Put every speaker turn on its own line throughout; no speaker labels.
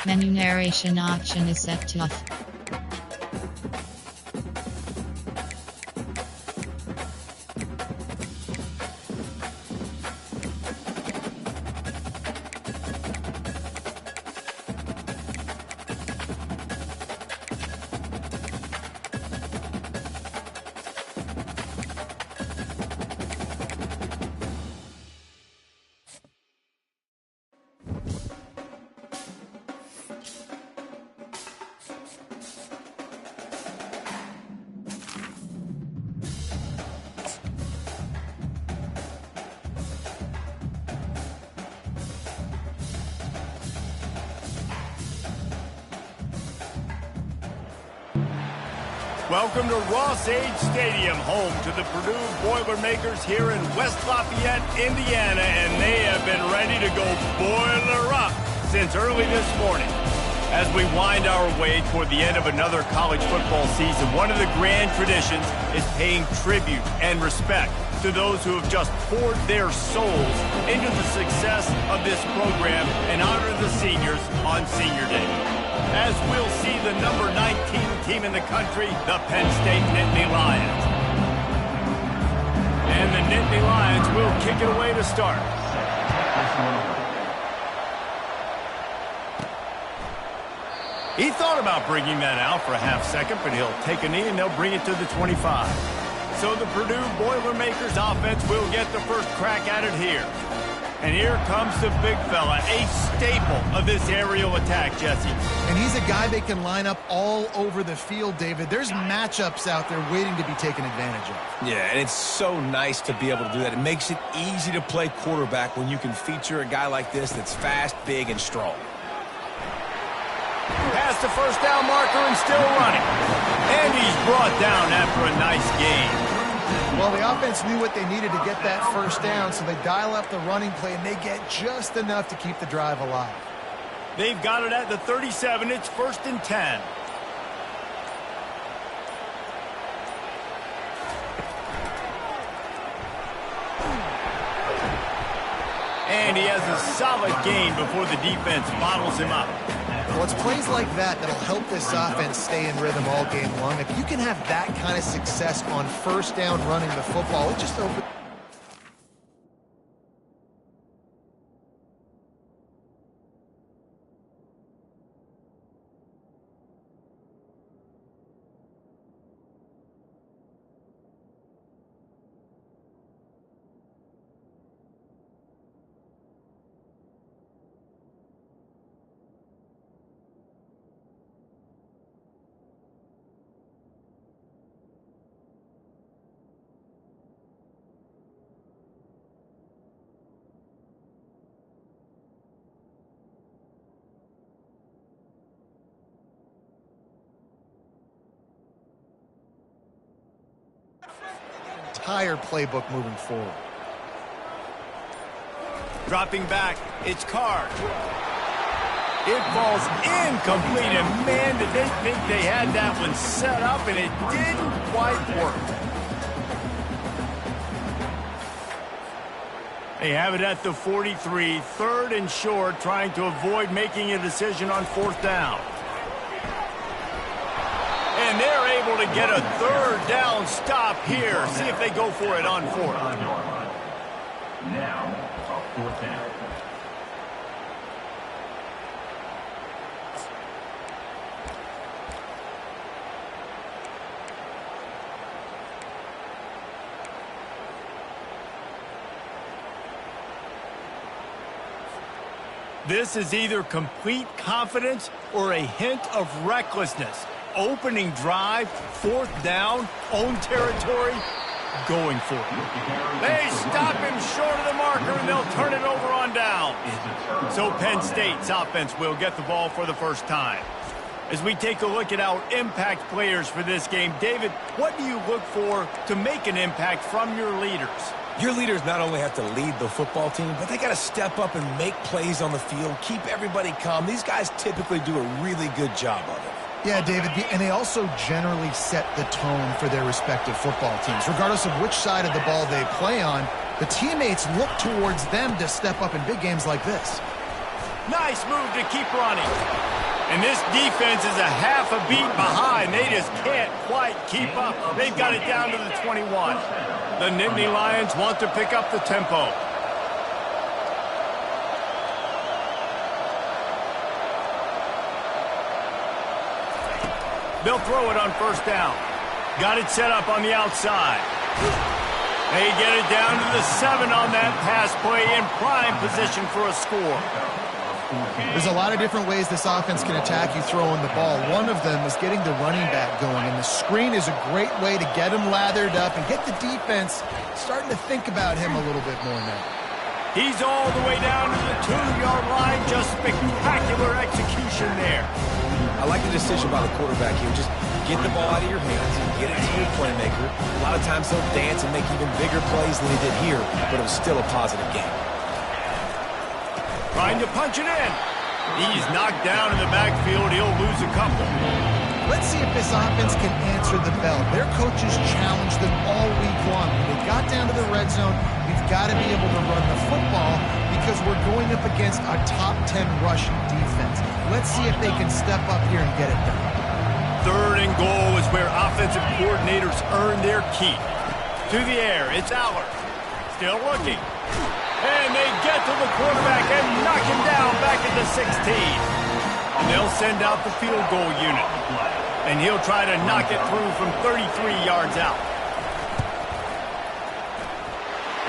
Menu narration option is set to off.
Welcome to Ross-Age Stadium, home to the Purdue Boilermakers here in West Lafayette, Indiana, and they have been ready to go boiler up since early this morning. As we wind our way toward the end of another college football season, one of the grand traditions is paying tribute and respect to those who have just poured their souls into the success of this program and honor the seniors on Senior Day. As we'll see the number 19 team in the country, the Penn State Nittany Lions. And the Nittany Lions will kick it away to start. He thought about bringing that out for a half second, but he'll take a knee and they'll bring it to the 25. So the Purdue Boilermakers offense will get the first crack at it here. And here comes the big fella, a staple of this aerial attack, Jesse.
And he's a guy they can line up all over the field, David. There's matchups out there waiting to be taken advantage of.
Yeah, and it's so nice to be able to do that. It makes it easy to play quarterback when you can feature a guy like this that's fast, big, and strong.
Past the first down marker and still running. And he's brought down after a nice gain.
Well, the offense knew what they needed to get that first down, so they dial up the running play, and they get just enough to keep the drive alive.
They've got it at the 37. It's 1st and 10. And he has a solid gain before the defense bottles him up.
Well, it's plays like that that'll help this offense stay in rhythm all game long. If you can have that kind of success on first down running the football, it just opens. Entire playbook moving forward.
Dropping back, it's Card. It falls incomplete, and man, did they think they had that one set up, and it didn't quite work. They have it at the 43, 3rd and short, trying to avoid making a decision on 4th down. And they're able to get a 3rd down stop here. See if they go for it on 4th.
Now, 4th down.
This is either complete confidence or a hint of recklessness. Opening drive, 4th down, own territory, going for it. They stop him short of the marker, and they'll turn it over on down. So Penn State's offense will get the ball for the first time. As we take a look at our impact players for this game, David, what do you look for to make an impact from your leaders?
Your leaders not only have to lead the football team, but they got to step up and make plays on the field, keep everybody calm. These guys typically do a really good job of it.
Yeah, David, and they also generally set the tone for their respective football teams. Regardless of which side of the ball they play on, the teammates look towards them to step up in big games like this.
Nice move to keep running. And this defense is a half a beat behind. They just can't quite keep up. They've got it down to the 21. The Nittany Lions want to pick up the tempo. They'll throw it on first down. Got it set up on the outside. They get it down to the 7 on that pass play, in prime position for a score.
There's a lot of different ways this offense can attack you throwing the ball. One of them is getting the running back going, and the screen is a great way to get him lathered up and get the defense starting to think about him a little bit more now.
He's all the way down to the 2-yard line. Just spectacular execution there.
I like the decision by the quarterback here. Just get the ball out of your hands, get it to your playmaker. A lot of times he'll dance and make even bigger plays than he did here, but it was still a positive game.
Trying to punch it in. He's knocked down in the backfield. He'll lose a couple.
Let's see if this offense can answer the bell. Their coaches challenged them all week long. When they got down to the red zone, we've got to be able to run the football because we're going up against a top 10 rushing defense. Let's see if they can step up here and get it done.
3rd and goal is where offensive coordinators earn their keep. To the air, it's Aller. Still looking. And they get to the quarterback and knock him down back at the 16. And they'll send out the field goal unit. And he'll try to knock it through from 33 yards out.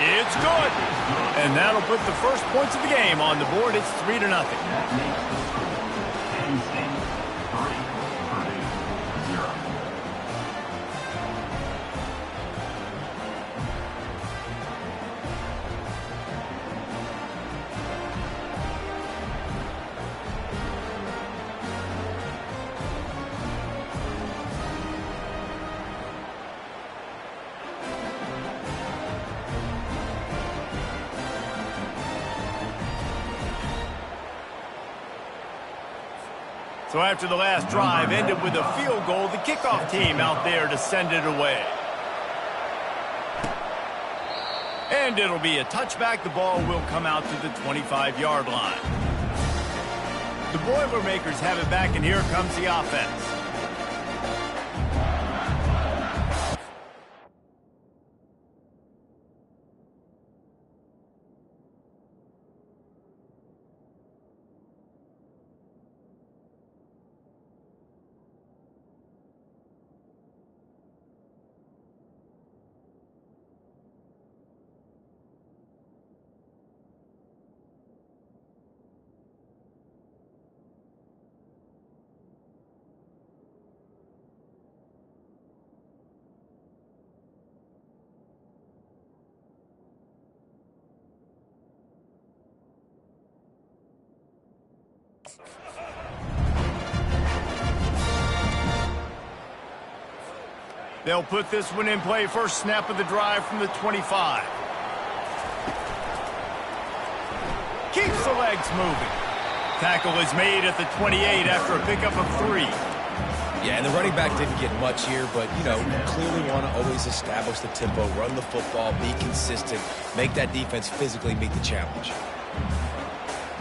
It's good. And that'll put the first points of the game on the board. It's 3-0. So after the last drive ended with a field goal, the kickoff team out there to send it away. And it'll be a touchback. The ball will come out to the 25-yard line. The Boilermakers have it back, and here comes the offense. They'll put this one in play. First snap of the drive from the 25. Keeps the legs moving. Tackle is made at the 28 after a pickup of 3.
Yeah, and the running back didn't get much here, but, you know, clearly want to always establish the tempo, run the football, be consistent, make that defense physically meet the challenge.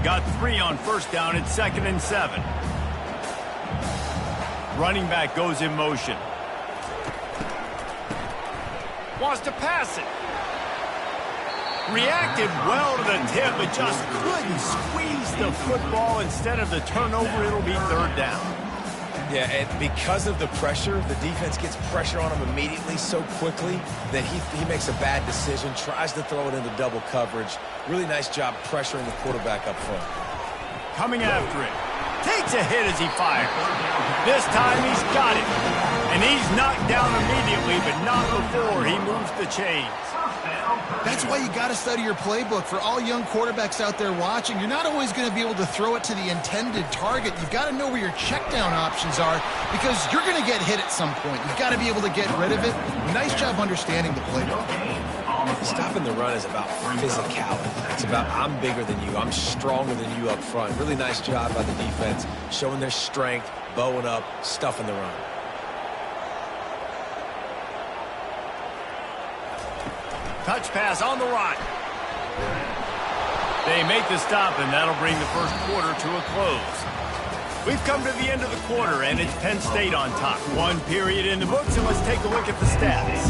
Got 3 on first down. It's 2nd and 7. Running back goes in motion. Wants to pass it. Reacted well to the tip, but just couldn't squeeze the football. Instead of the turnover, it'll be 3rd down.
Yeah, and because of the pressure, the defense gets pressure on him immediately so quickly that he makes a bad decision, tries to throw it into double coverage. Really nice job pressuring the quarterback up front.
Coming after it. Takes a hit as he fires. This time he's got it. And he's knocked down immediately, but not before he moves the chains.
That's why you got to study your playbook. For all young quarterbacks out there watching, you're not always going to be able to throw it to the intended target. You've got to know where your check down options are because you're going to get hit at some point. You've got to be able to get rid of it. Nice job understanding the playbook.
Stopping the run is about physicality. It's about I'm bigger than you. I'm stronger than you up front. Really nice job by the defense, showing their strength, bowing up, stuffing the run. Touch pass on the right.
They make the stop, and that'll bring the first quarter to a close. We've come to the end of the quarter, and it's Penn State on top. One period in the books, and let's take a look at the stats.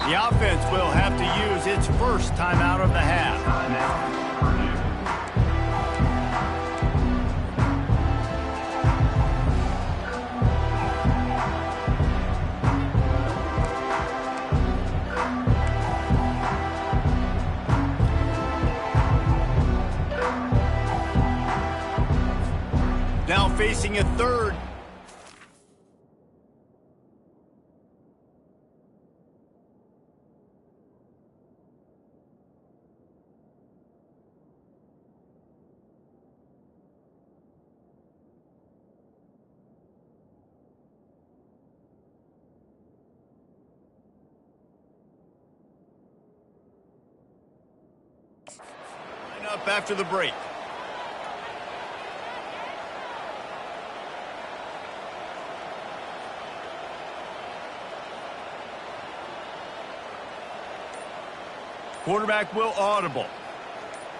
The offense will have to use its first timeout of the half. Now facing a third. Line up after the break. Quarterback will audible.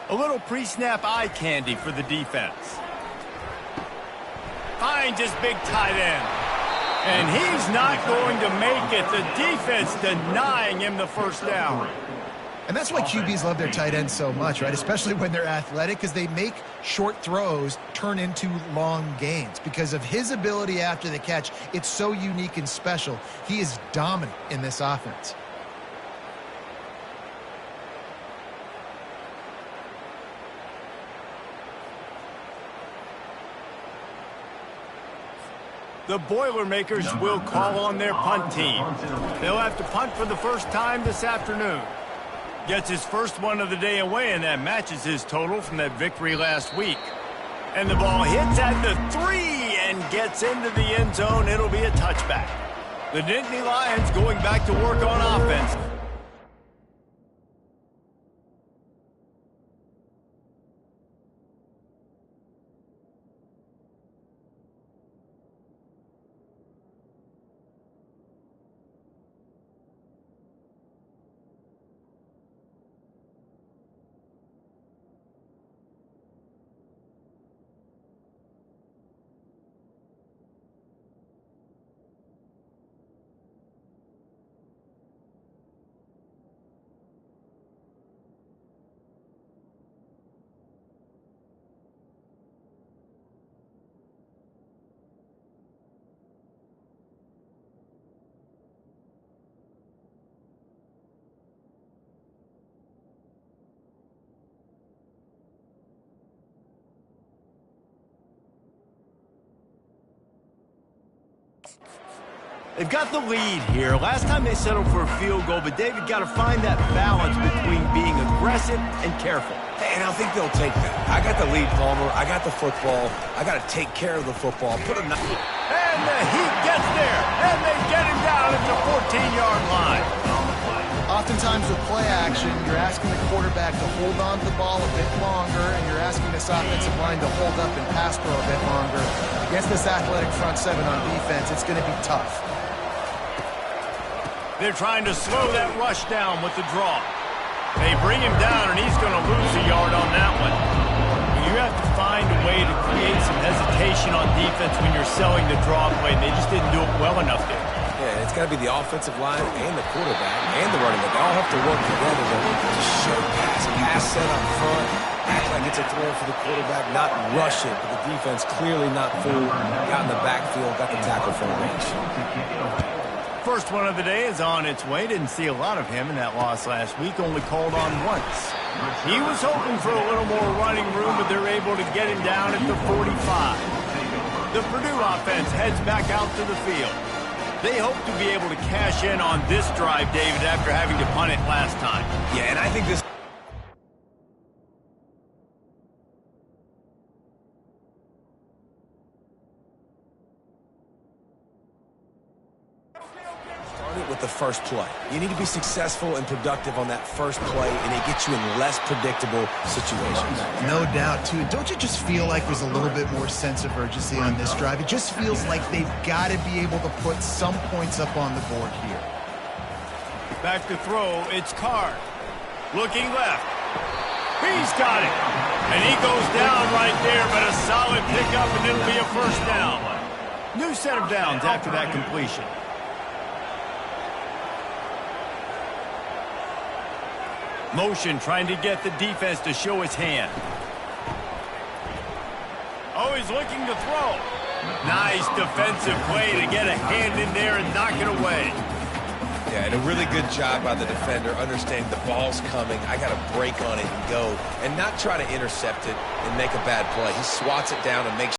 A little pre-snap eye candy for the defense. Finds his big tight end. And he's not going to make it. The defense denying him the first down.
And that's why QBs love their tight ends so much, right? Especially when they're athletic, because they make short throws turn into long gains. Because of his ability after the catch, it's so unique and special. He is dominant in this offense.
The Boilermakers will call on their punt team. They'll have to punt for the first time this afternoon. Gets his first one of the day away, and that matches his total from that victory last week. And the ball hits at the 3 and gets into the end zone. It'll be a touchback. The Nittany Lions going back to work on offense. They've got the lead here. Last time they settled for a field goal, but David got to find that balance between being aggressive and careful.
And I think they'll take that. I got the lead, Palmer. I got the football. I got to take care of the football.
And the Heat gets there, and they get him down at the 14-yard line.
Oftentimes with play action, you're asking the quarterback to hold on to the ball a bit longer, and you're asking this offensive line to hold up and pass pro a bit longer. Against this athletic front seven on defense, it's going to be tough.
They're trying to slow that rush down with the draw. They bring him down, and he's going to lose a yard on that one. You have to find a way to create some hesitation on defense when you're selling the draw play. They just didn't do it well enough there.
Yeah, it's got to be the offensive line and the quarterback and the running back. They all have to work together to show pass set up front, act like it's a throw for the quarterback, not rush it. But the defense clearly not fooled, got in the backfield, got the tackle from range.
First one of the day is on its way. Didn't see a lot of him in that loss last week. Only called on once. He was hoping for a little more running room, but they're able to get him down at the 45. The Purdue offense heads back out to the field. They hope to be able to cash in on this drive, David, after having to punt it last time.
Yeah, and I think this... with the first play. You need to be successful and productive on that first play, and it gets you in less predictable situations.
No doubt, too. Don't you just feel like there's a little bit more sense of urgency on this drive? It just feels like they've got to be able to put some points up on the board here.
Back to throw, it's Carr. Looking left. He's got it. And he goes down right there, but a solid pickup, and it'll be a first down. New set of downs after that completion. Motion trying to get the defense to show his hand. Oh, he's looking to throw. Nice defensive play to get a hand in there and knock it away.
Yeah, and a really good job by the defender understanding the ball's coming. I got to break on it and go and not try to intercept it and make a bad play. He swats it down and makes